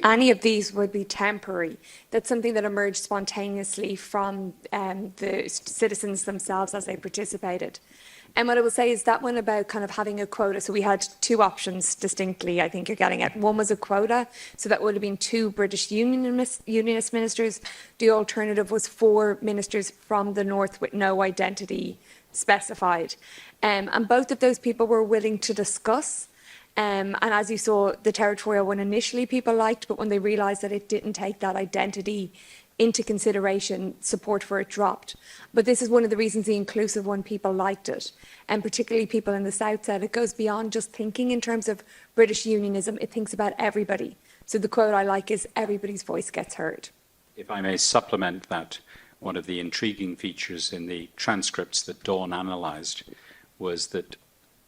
Any of these would be temporary. That's something that emerged spontaneously from the citizens themselves as they participated. And what I will say is that one about kind of having a quota. So we had two options distinctly, I think you're getting at. One was a quota, so that would have been 2 British unionist ministers. The alternative was 4 ministers from the North with no identity specified. And both of those people were willing to discuss. And as you saw, the territorial one initially people liked, but when they realised that it didn't take that identity into consideration, support for it dropped. But this is one of the reasons the inclusive one, people liked it. And particularly people in the South said it goes beyond just thinking in terms of British unionism, it thinks about everybody. So the quote I like is, everybody's voice gets heard. If I may supplement that, one of the intriguing features in the transcripts that Dawn analysed was that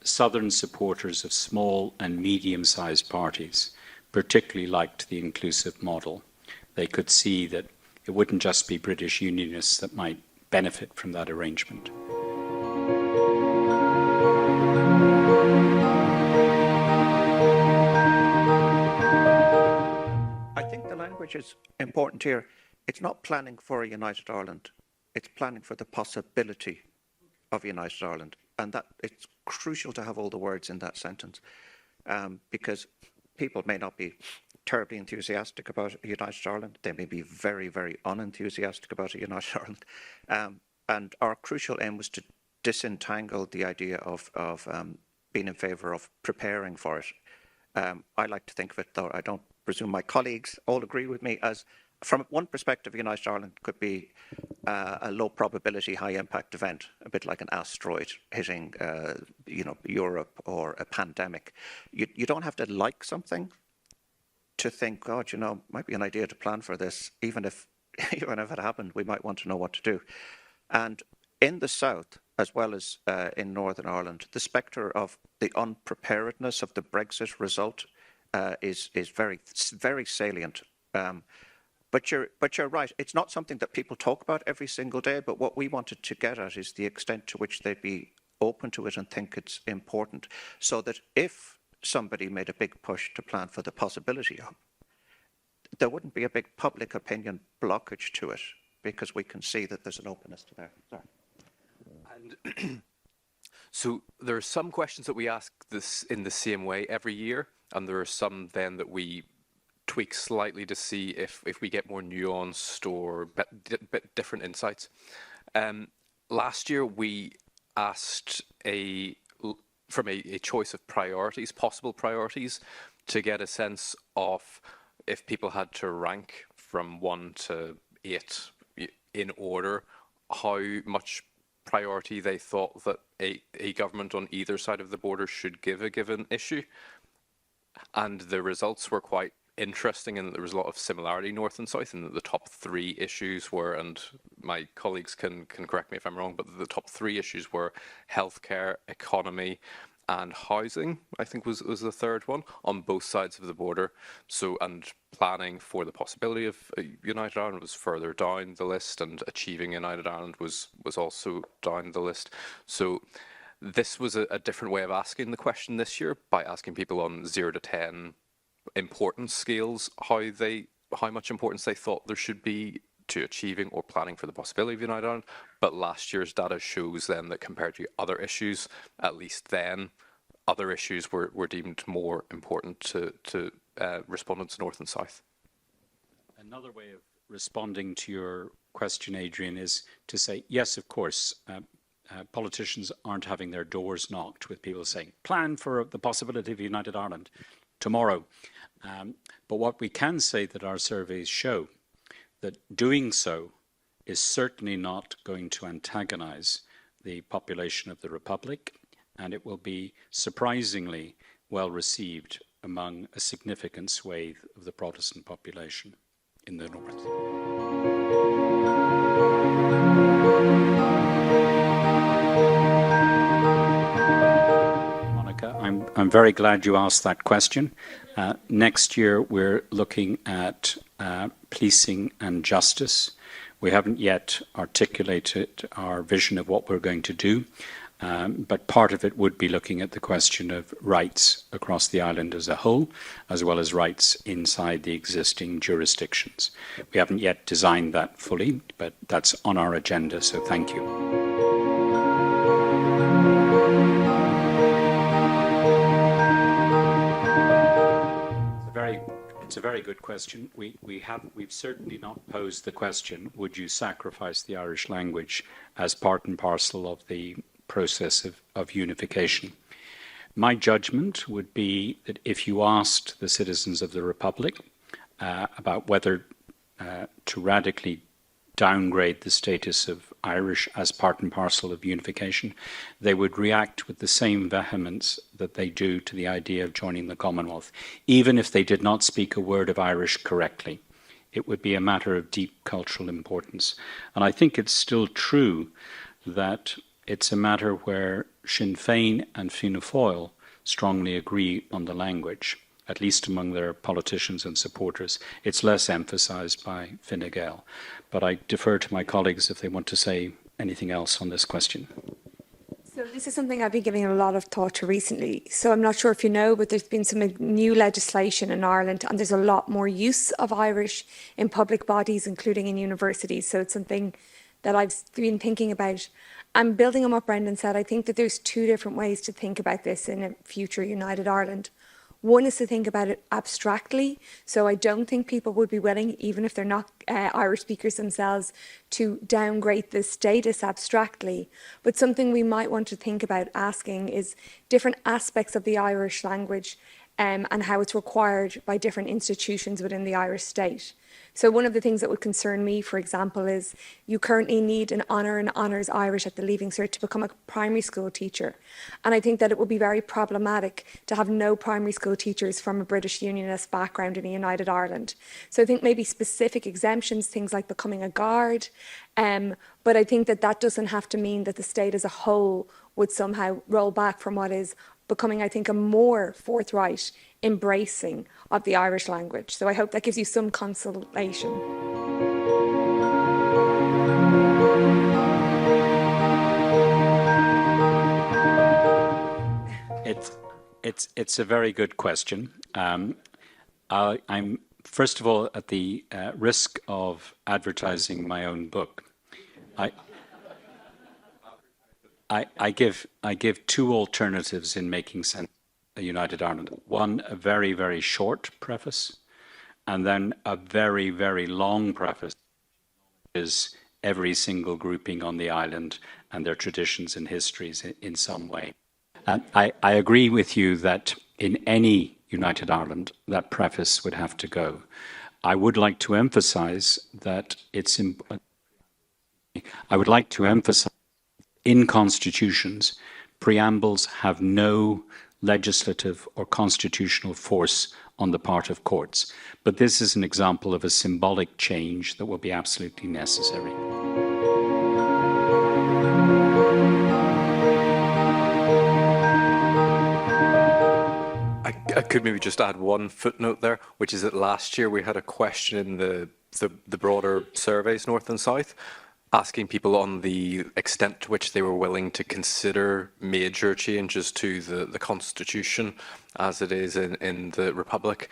Southern supporters of small and medium-sized parties particularly liked the inclusive model. They could see that it wouldn't just be British unionists that might benefit from that arrangement. I think the language is important here. It's not planning for a United Ireland. It's planning for the possibility of a United Ireland. And that it's crucial to have all the words in that sentence, because people may not be terribly enthusiastic about a United Ireland. They may be very, very unenthusiastic about a United Ireland. And our crucial aim was to disentangle the idea of being in favour of preparing for it. I like to think of it, though I don't presume my colleagues all agree with me, as from one perspective, United Ireland could be a low probability, high impact event, a bit like an asteroid hitting, Europe, or a pandemic. You don't have to like something to think, God, might be an idea to plan for this. Even if it happened, we might want to know what to do. And in the South, as well as in Northern Ireland, the spectre of the unpreparedness of the Brexit result is very, very salient. But you're right. It's not something that people talk about every single day. But what we wanted to get at is the extent to which they'd be open to it and think it's important, so that if somebody made a big push to plan for the possibility of, there wouldn't be a big public opinion blockage to it, because we can see that there's an openness to that. Sorry. And so there are some questions that we ask this in the same way every year, and there are some then that we tweak slightly to see if we get more nuanced or bit different insights. Last year we asked from a choice of priorities, possible priorities, to get a sense of if people had to rank from 1 to 8 in order, how much priority they thought that a government on either side of the border should give a given issue. And the results were quite interesting, and there was a lot of similarity north and south, and the top 3 issues were, and my colleagues can correct me if I'm wrong, but the top 3 issues were healthcare, economy, and housing, I think was the third one, on both sides of the border. So, and planning for the possibility of United Ireland was further down the list, and achieving United Ireland was also down the list. So this was a different way of asking the question this year, by asking people on 0 to 10 importance scales how much importance they thought there should be to achieving or planning for the possibility of United Ireland. But last year's data shows then that compared to other issues, at least then, other issues were deemed more important to respondents north and south. Another way of responding to your question, Adrian, is to say, yes, of course, politicians aren't having their doors knocked with people saying, plan for the possibility of United Ireland tomorrow. But what we can say that our surveys show, that doing so is certainly not going to antagonize the population of the Republic, and it will be surprisingly well received among a significant swathe of the Protestant population in the north. Monica, I'm very glad you asked that question. Next year, we're looking at policing and justice. We haven't yet articulated our vision of what we're going to do, but part of it would be looking at the question of rights across the island as a whole, as well as rights inside the existing jurisdictions. We haven't yet designed that fully, but that's on our agenda, so thank you. It's a very good question. We've certainly not posed the question, would you sacrifice the Irish language as part and parcel of the process of unification? My judgment would be that if you asked the citizens of the Republic about whether to radically downgrade the status of Irish as part and parcel of unification, they would react with the same vehemence that they do to the idea of joining the Commonwealth, even if they did not speak a word of Irish correctly. It would be a matter of deep cultural importance. And I think it's still true that it's a matter where Sinn Féin and Fianna Fáil strongly agree on the language, at least among their politicians and supporters. It's less emphasised by Fine Gael. But I defer to my colleagues if they want to say anything else on this question. So this is something I've been giving a lot of thought to recently. So I'm not sure if you know, but there's been some new legislation in Ireland, and there's a lot more use of Irish in public bodies, including in universities. So it's something that I've been thinking about. I'm building on what Brendan said. I think that there's 2 different ways to think about this in a future United Ireland. One is to think about it abstractly. So I don't think people would be willing, even if they're not Irish speakers themselves, to downgrade the status abstractly. But something we might want to think about asking is different aspects of the Irish language and how it's required by different institutions within the Irish state. So one of the things that would concern me, for example, is you currently need an honour and honours Irish at the Leaving Cert to become a primary school teacher. And I think that it would be very problematic to have no primary school teachers from a British Unionist background in a United Ireland. So I think maybe specific exemptions, things like becoming a guard, but I think that that doesn't have to mean that the state as a whole would somehow roll back from what is becoming, I think, a more forthright embracing of the Irish language. So I hope that gives you some consolation. It's a very good question. I'm first of all, at the risk of advertising my own book, I give 2 alternatives in making sense. a United Ireland. One, a very, very short preface, and then a very, very long preface, is every single grouping on the island and their traditions and histories in some way. I agree with you that in any United Ireland, that preface would have to go. I would like to emphasize that in constitutions, preambles have no legislative or constitutional force on the part of courts. But this is an example of a symbolic change that will be absolutely necessary. I could maybe just add one footnote there, which is that last year we had a question in the broader surveys, North and South, asking people on the extent to which they were willing to consider major changes to the Constitution as it is in the Republic.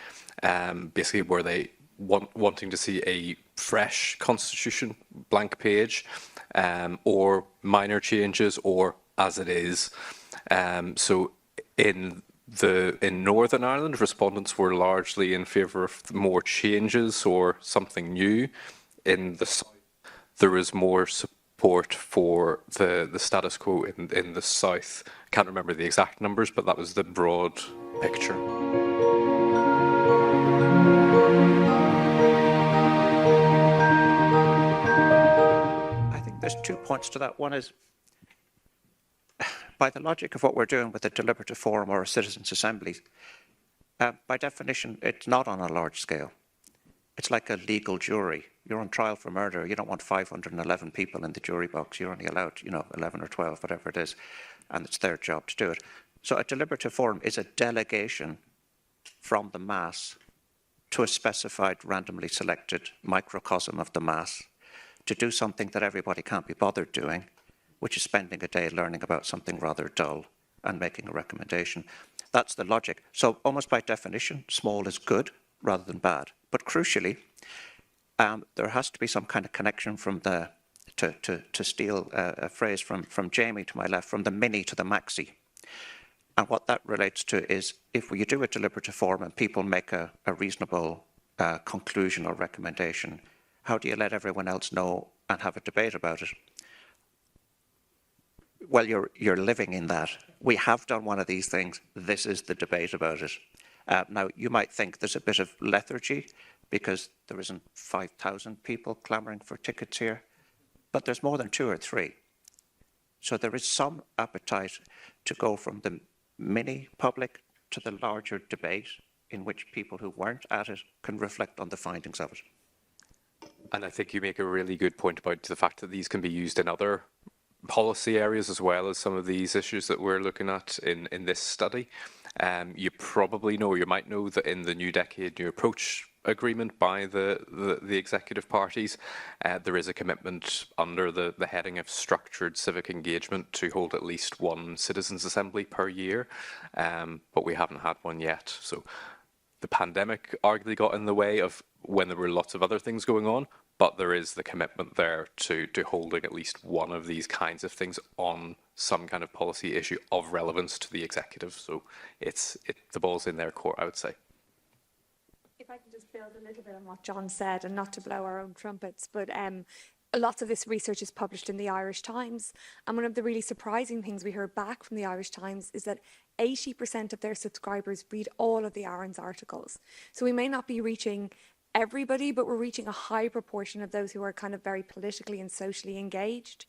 Basically, were they wanting to see a fresh Constitution, blank page, or minor changes, or as it is. So in Northern Ireland, respondents were largely in favour of more changes or something new. In the South, there was more support for the status quo in the South. Can't remember the exact numbers, but that was the broad picture. I think there's 2 points to that. One is, by the logic of what we're doing with a deliberative forum or a citizens' assemblies, by definition, it's not on a large scale. It's like a legal jury. You're on trial for murder. You don't want 511 people in the jury box. You're only allowed, 11 or 12, whatever it is, and it's their job to do it. So a deliberative forum is a delegation from the mass to a specified, randomly selected microcosm of the mass to do something that everybody can't be bothered doing, which is spending a day learning about something rather dull and making a recommendation. That's the logic. So almost by definition, small is good rather than bad. But crucially, there has to be some kind of connection from to steal a phrase from Jamie to my left, from the mini to the maxi. And what that relates to is if you do a deliberative forum and people make a reasonable conclusion or recommendation, how do you let everyone else know and have a debate about it? Well, you're living in that. We have done one of these things. This is the debate about it. Now, you might think there's a bit of lethargy because there isn't 5,000 people clamouring for tickets here, but there's more than 2 or 3. So there is some appetite to go from the mini public to the larger debate in which people who weren't at it can reflect on the findings of it. And I think you make a really good point about the fact that these can be used in other policy areas as well as some of these issues that we're looking at in this study. You probably know, or you might know, that in the New Decade, New Approach agreement by the executive parties, there is a commitment under the heading of structured civic engagement to hold at least one citizens' assembly per year, but we haven't had one yet. So the pandemic arguably got in the way of when there were lots of other things going on, but there is the commitment there to holding at least one of these kinds of things on some kind of policy issue of relevance to the executive. So the ball's in their court, I would say. If I can just build a little bit on what John said, and not to blow our own trumpets, but lots of this research is published in the Irish Times. And one of the really surprising things we heard back from the Irish Times is that 80% of their subscribers read all of the ARINS articles. So we may not be reaching everybody, but we're reaching a high proportion of those who are kind of very politically and socially engaged.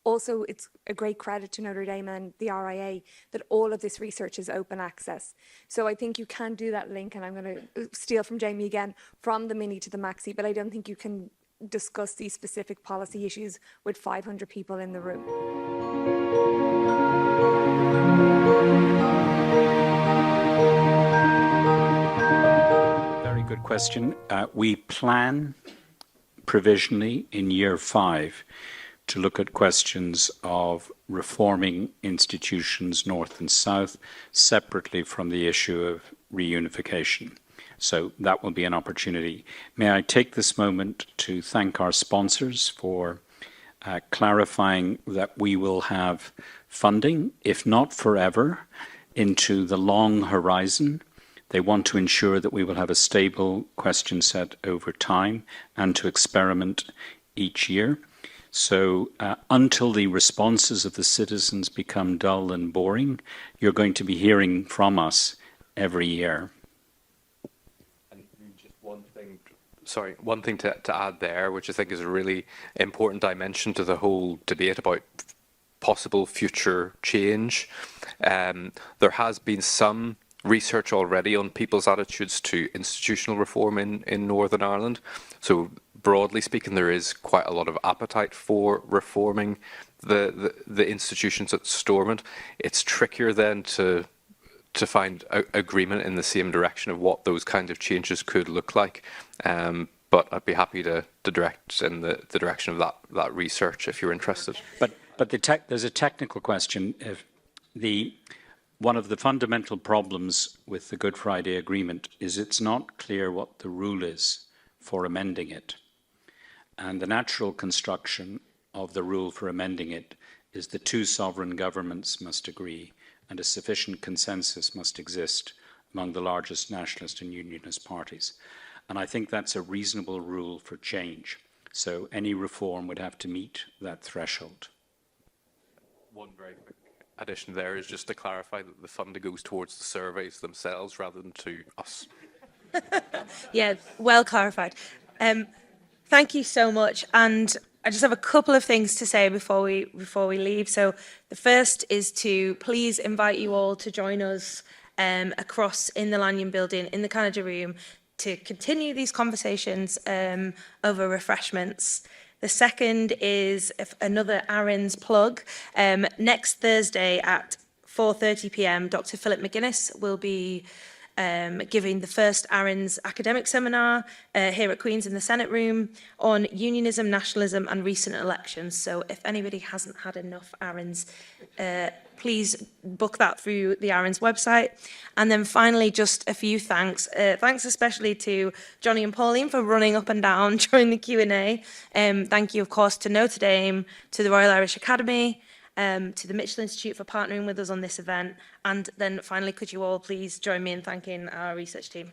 Also, it's a great credit to Notre Dame and the RIA that all of this research is open access. So I think you can do that link, and I'm going to steal from Jamie again, from the mini to the maxi, but I don't think you can discuss these specific policy issues with 500 people in the room. Very good question. We plan provisionally in year 5 to look at questions of reforming institutions north and south separately from the issue of reunification. So that will be an opportunity. May I take this moment to thank our sponsors for clarifying that we will have funding, if not forever, into the long horizon. They want to ensure that we will have a stable question set over time and to experiment each year. So until the responses of the citizens become dull and boring, you're going to be hearing from us every year. And just one thing to add there, which I think is a really important dimension to the whole debate about possible future change. There has been some research already on people's attitudes to institutional reform in Northern Ireland. So broadly speaking, there is quite a lot of appetite for reforming the institutions at Stormont. It's trickier then to find agreement in the same direction of what those kinds of changes could look like. But I'd be happy to direct in the direction of that research if you're interested. But there's a technical question. If one of the fundamental problems with the Good Friday Agreement is it's not clear what the rule is for amending it. And the natural construction of the rule for amending it is the two sovereign governments must agree and a sufficient consensus must exist among the largest nationalist and unionist parties. And I think that's a reasonable rule for change. So any reform would have to meet that threshold. One very quick addition there is just to clarify that the funding goes towards the surveys themselves rather than to us. Yeah, well clarified. Thank you so much. And I just have a couple of things to say before we leave. So the first is to please invite you all to join us across in the Lanyon building, in the Canada room, to continue these conversations over refreshments. The second is another ARINS plug. Next Thursday at 4:30 p.m, Dr. Philip McGuinness will be giving the first ARINS academic seminar here at Queen's in the Senate room on unionism, nationalism and recent elections. So if anybody hasn't had enough ARINS, please book that through the ARINS website. And then finally, just a few thanks. Thanks especially to Johnny and Pauline for running up and down during the Q&A. Thank you, of course, to Notre Dame, to the Royal Irish Academy, to the Mitchell Institute for partnering with us on this event. And then finally, could you all please join me in thanking our research team?